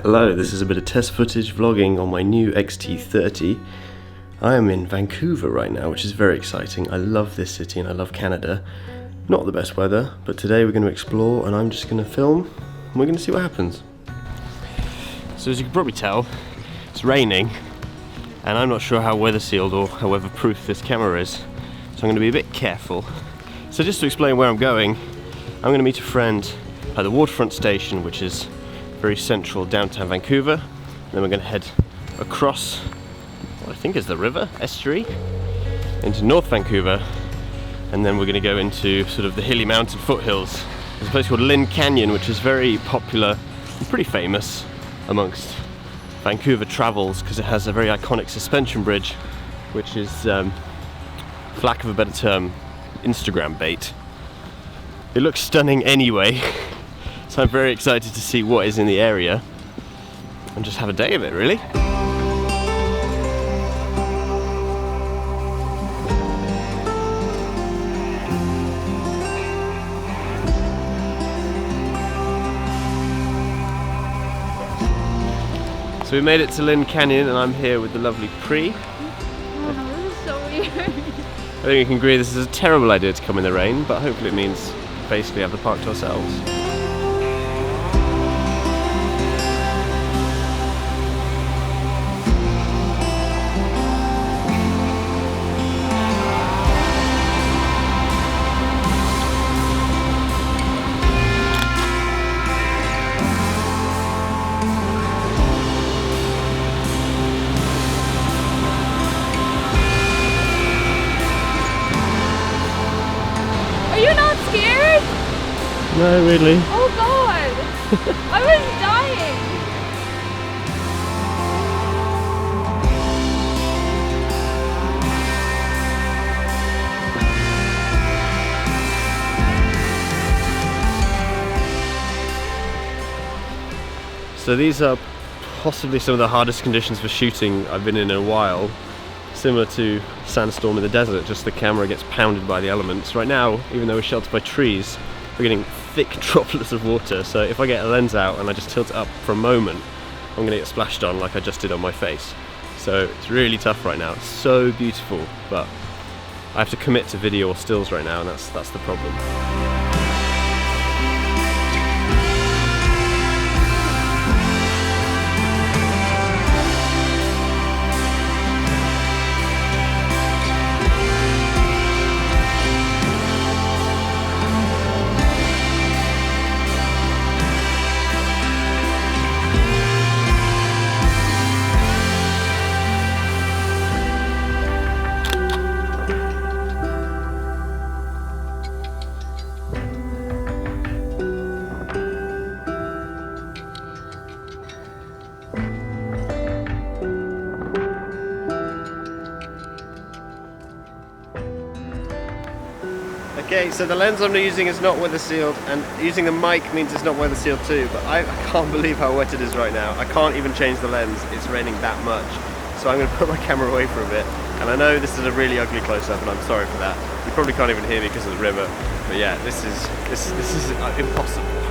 Hello, this is a bit of test footage vlogging on my new XT30. I am in Vancouver right now, which is very exciting. I love this city and I love Canada. Not the best weather, but today we're going to explore and I'm just going to film and we're going to see what happens. So as you can probably tell, it's raining and I'm not sure how weather sealed or how weatherproof this camera is, so I'm going to be a bit careful. So just to explain where I'm going, I'm going to meet a friend at the waterfront station, which is very central downtown Vancouver. Then we're going to head across what I think is the river, estuary, into North Vancouver, and then we're going to go into sort of the hilly mountain foothills. There's a place called Lynn Canyon, which is very popular and pretty famous amongst Vancouver travels because it has a very iconic suspension bridge, which is, for lack of a better term, Instagram bait. It looks stunning anyway. So I'm very excited to see what is in the area and just have a day of it, really. So we made it to Lynn Canyon and I'm here with the lovely Prithwi. Oh, this is so weird. I think we can agree this is a terrible idea to come in the rain, but hopefully it means basically have the park to ourselves. Are you not scared? No, really. Oh god! I was dying! So these are possibly some of the hardest conditions for shooting I've been in a while. Similar to sandstorm in the desert, just the camera gets pounded by the elements. Right now, even though we're sheltered by trees, we're getting thick droplets of water, so if I get a lens out and I just tilt it up for a moment, I'm gonna get splashed on like I just did on my face. So it's really tough right now. It's so beautiful, but I have to commit to video or stills right now, and that's the problem. Okay, so the lens I'm using is not weather sealed, and using the mic means it's not weather sealed too, but I can't believe how wet it is right now. I can't even change the lens, it's raining that much. So I'm going to put my camera away for a bit, and I know this is a really ugly close-up and I'm sorry for that. You probably can't even hear me because of the river, but yeah, this is impossible.